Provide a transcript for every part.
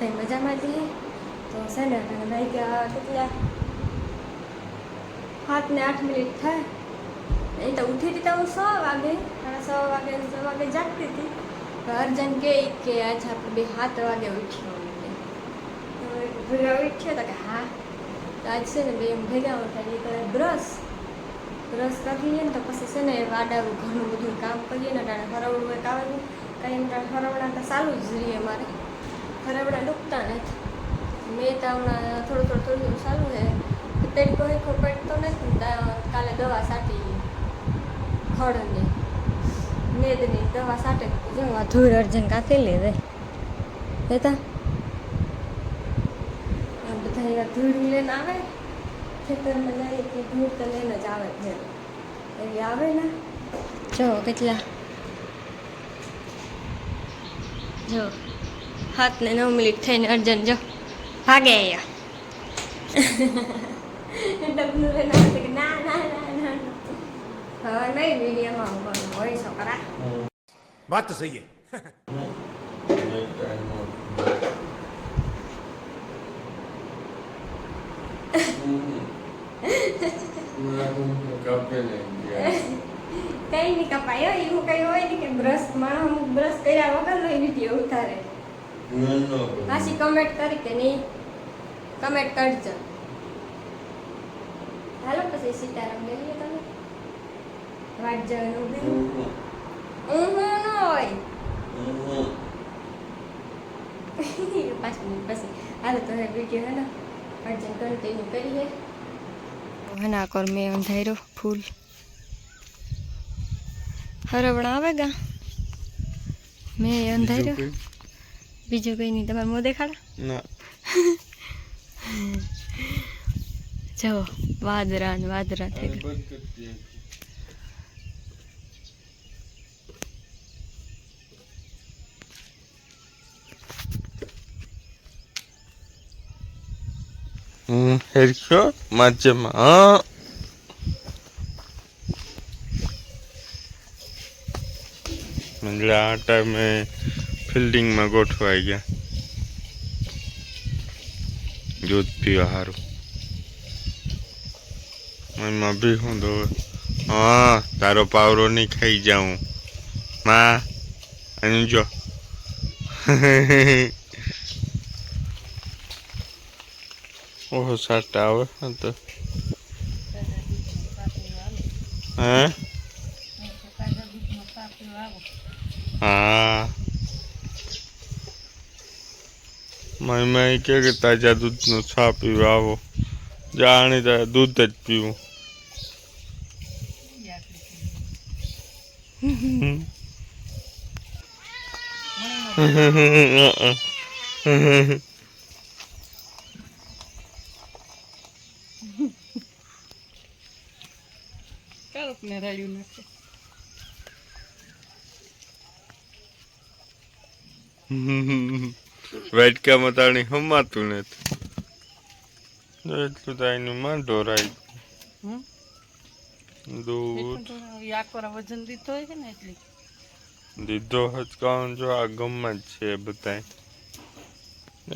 બધા મજામાં જઈએ તો છે ને ભાઈ ગયા કેટલા 7 ને 8 મિનિટ થાય એ તો ઉઠી હતી તો હું 6 વાગે 6 વાગે જાગતી હતી તો અર્જન કે આજે આપણે બે 7 વાગે ઉઠ્યો ભેગા ઉઠ્યો તો કે હા તો આજ છે ને બે ભેગા ઉઠાડીએ તો બ્રશ કરી લઈએ ને તો પછી છે ને વાડાવું ઘણું બધું કામ કરીએ ને ટાણે હરવડું એક આવેલું કાંઈ હરવડા તો ચાલુ જ રહીએ અમારે હરવડા ડૂબતા નથી મેં તો હમણાં થોડું ચાલુ છે તડકો હેખો પડતો નથી કાલે દવા છાંટી ખડની મેદની દવા છાંટે જો આ ધૂળ અર્જન કાંથી લે રે લેતા બધા ધૂળ લઈને આવે ખેતરમાં જાય કે ધૂળ તો લઈને જ આવે છે એવી આવે ને જો કેટલા જો 7 ને 9 મિનિટ થઈને અર્જન જો ભાગે અહીંયા ડબલું લઈને આવે કે ના હવે નહીં વિડીયોમાં આવવાનું હોય છોકરા વાત તો સહી કઈ નહીં કપાય એવું કઈ હોય ને કે બ્રશ અમુક બ્રશ કર્યા વગર નો વિડીયો ઉતારે પાછી કમેન્ટ કરી કે નહીં કમેન્ટ કરજો હાલો પછી સીતારામ લઈએ તમે વાટ જવાનું ન હોય 5 મિનિટ પછી હાલો તો વિડીયો હે ને અર્જન કન્ટિન્યુ કરીએ હના કર મેં અંધાર્યો ફૂલ હરવણા આવે ગા મેં અંધાર્યો બીજું કઈ નહીં તમારે મોં દેખાડ ના જો વાદરા થઈ ગયા હેરખ્યો માધ્યમમાં એટલે આ ટાઈમે ફિલ્ડિંગમાં ગોઠવાઈ ગયા દૂધ પીવા સારું એમાં બી હું દો હા તારો પાવરો નહીં ખાઈ જાઉં માં અહીં જો ઓહો સાટા આવે તો હે હા મમ્મી કે તાજા દૂધનું છા પીવા આવો જાણી તારે દૂધ જ પીવું વાટકા મતાણી હમાતું નથી એટલું તો એનું માં ઢોરાય દૂધ વજન દીધો હોય ને એટલી દીધો હચકાውን જો આ ગમમાં જ છે બધા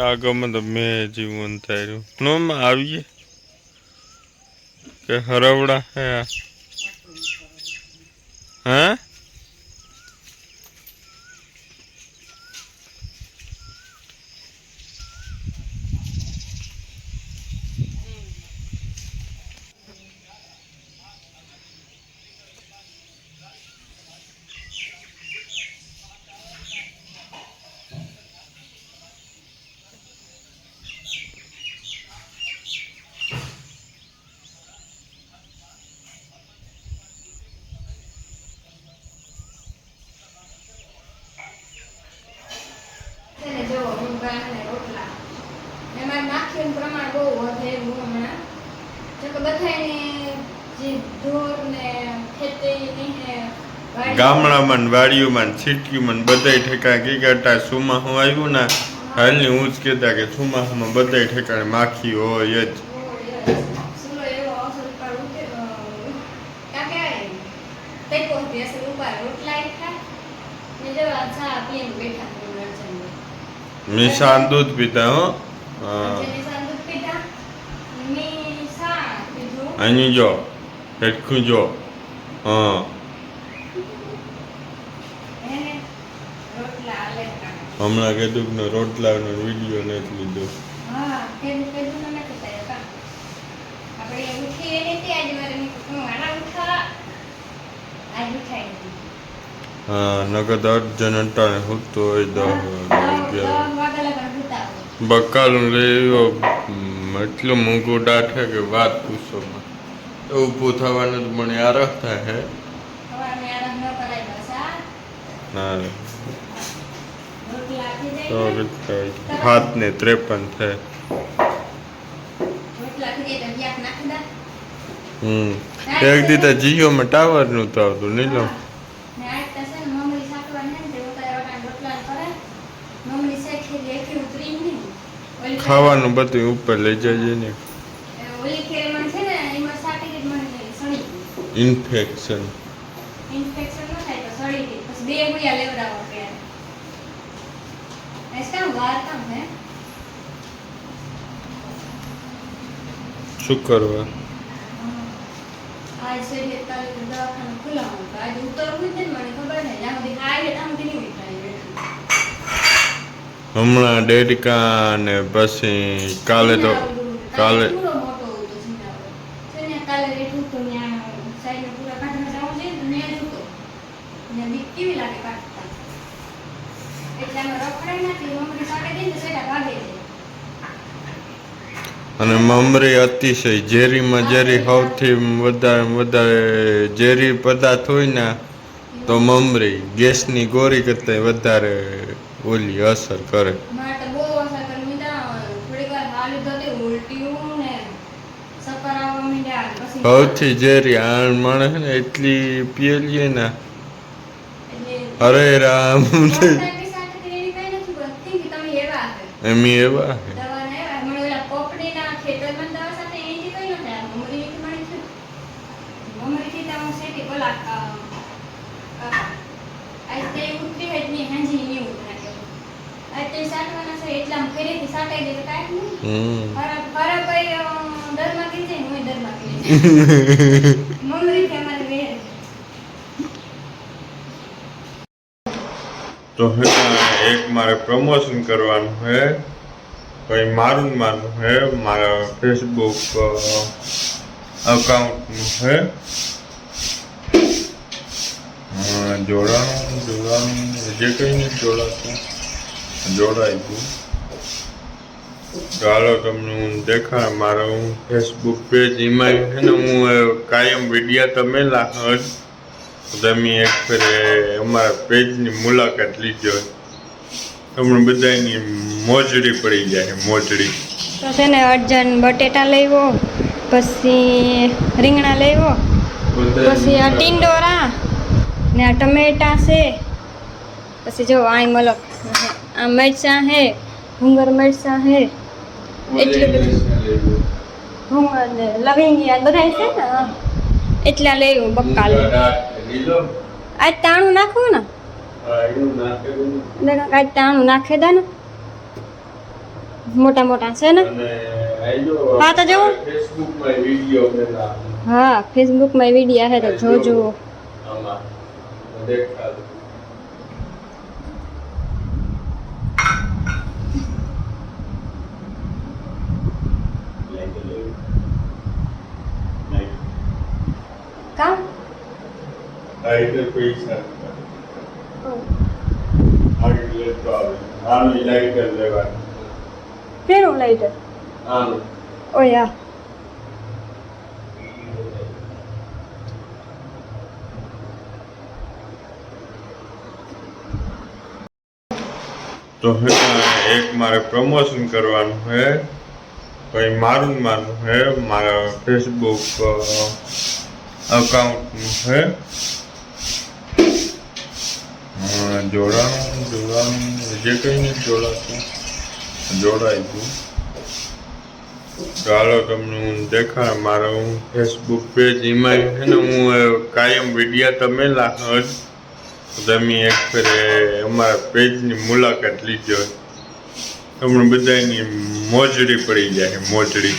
આ ગમમાં તો મેં જીવન થયું નોમાં આવીએ કે હરવડા હે હા રોટલા એમાં નાખ્યું પ્રમાણ બહુ વધે હમણાં જો કે બધાને જે ઢોર ને ખેતી ને ગામડામાં વાડીઓમાં છીટકીમાં બધાય ઠેકાણે ગીગાટા સુમાહું આવ્યું ને હાલની હું જ કહેતા કે સુમાહામાં બધાય ઠેકાણે માખી હોય જ મિશાન દૂધ પીતા હો હા જેને સાંજ દૂધ પીધા મેં સા પીધું અહીં જો હેઠું જો હા એને રોટલા લેતા હમણાં કીધું કે રોટલાનો વિડીયો નથી લીધો હા કેવું ન કહેતા હતા આપણે ઉઠીએ ને ત્યાં જ મારે હું આના ઉઠા આજ ઉઠાઈ નથી હા નગદ અર્જન અટાણે હોતો હોય બકાલું લઈ એટલું મોંઘું ડાઠે કે વાત પૂછો ઊભું થવાનું તો મને આરખ થાય હે ના રે તો હાથ ને 53 થાય એક દી તો જીઓમાં ટાવર નું તો આવતું નહીં લો ખાવાનું બધું ઉપર લઈ જજે ને ઇન્ફેક્શન ઇન્ફેક્શન ન થાય તો સડી ગઈ પછી બે ગુડિયા લેવડાવવા પડ્યા ऐसा વાર કામ હે શું કરવા आज से ये कल दवाखाना खुला होगा आज उतरવું જ મને ખબર નહીં જ્યાં સુધી ખાય ત્યાં સુધી નહીં ઉઠાય હમણાં ડેડિકા ને પછી કાલે તો કાલે પૂરો મોટો હતો સિનારો છે ને કાલે રેઠું તો ત્યાં સાઈડ પૂરા કાઢવા જાવું છે તો ત્યાં જ હતો ત્યાં બીક કેવી લાગે કાઢતા એટલે અમે રખડાઈ નાખી મમ્મી સાથે જઈને સેડા ભાગે છે અને મમરી અતિશય ઝેરીમાં ઝેરી સૌથી વધારે ઝેરી પદાર્થ હોય ને તો મમરી ગેસની ગોળી કરતાં વધારે ઓલી અસર કરે મારે તો બહુ અસર કરી મીઠા થોડીક વાર હાલ લીધો તે ઉલટીયું ને ચક્કર આવવા મીઠા પછી સૌથી ઝેરી આ માણસ ને એટલી પીએલીએ ને એટલે અરે રામ ડોક્ટરની સાથે એની કઈ નથી બનતી કે તમે એવા હે એમી એવા હે દવા ને એવા મને ઓલા પોપડીના ખેતરમાં દવા સાથે એની કઈ ન થાય મમરી થી મને થયું મમરી થી તો હું સેટી બોલા આજ તે ઉતરી હજ ની હાંજી ની ઉતરાય આજ તે સાટવાના છે એટલા ફેરેથી સાટાઈ દે તો કાઈ નહીં ખરાબ ભાઈ દરમાં કે જાય હું દરમાં કે મમરી થી અમારે વેર તો એક મારે પ્રમોશન કરવાનું હે ભાઈ મારું હે મારા ફેસબુક અકાઉન્ટનું હે જોડાણું જે કંઈ નહીં જોડાતું જોડાઈ ગયું ચાલો તમને હું દેખાડ મારો હું ફેસબુક પેજ એમાં છે ને હું કાયમ વિડીયા તમે લાખ તમે એક ફેરે અમારા પેજની મુલાકાત લીધો તમને બધાની મોજડી પડી જાય મોજડી તો છે ને અર્જન બટેટા લેવો પછી રીંગણા લેવો પછી આ ટીંડોરા ને આ ટમેટા છે પછી જો આ મલક આ મરચાં હે ભૂંગર મરચાં હે એટલું બધું ભૂંગર ને લવિંગી આ બધા છે ને એટલા લેવું બક્કાલ આજ તાણું નાખવું ને આજ તાણું નાખી દે ને મોટા મોટા છે ને હા તો જુઓ હા ફેસબુકમાં વિડીયો હે તો જોજો કામ પૈસા આનું લાઈટર લેવાનું ફેરું લાઈટર આનું ઓયા તો એક મારે પ્રમોશન કરવાનું હે ભાઈ મારું હે મારા ફેસબુક અકાઉન્ટનું હે જોડાણું જે કંઈ નહીં જોડાતું જોડાઈ ગયું ચાલો તમને હું દેખાડ મારો હું ફેસબુક પેજ એમાં છે ને હું કાયમ વિડીયા તમે લાખ તમે એક ફેરે અમારા પેજની મુલાકાત લીધો તમને બધાની મોજડી પડી જાય મોજડી.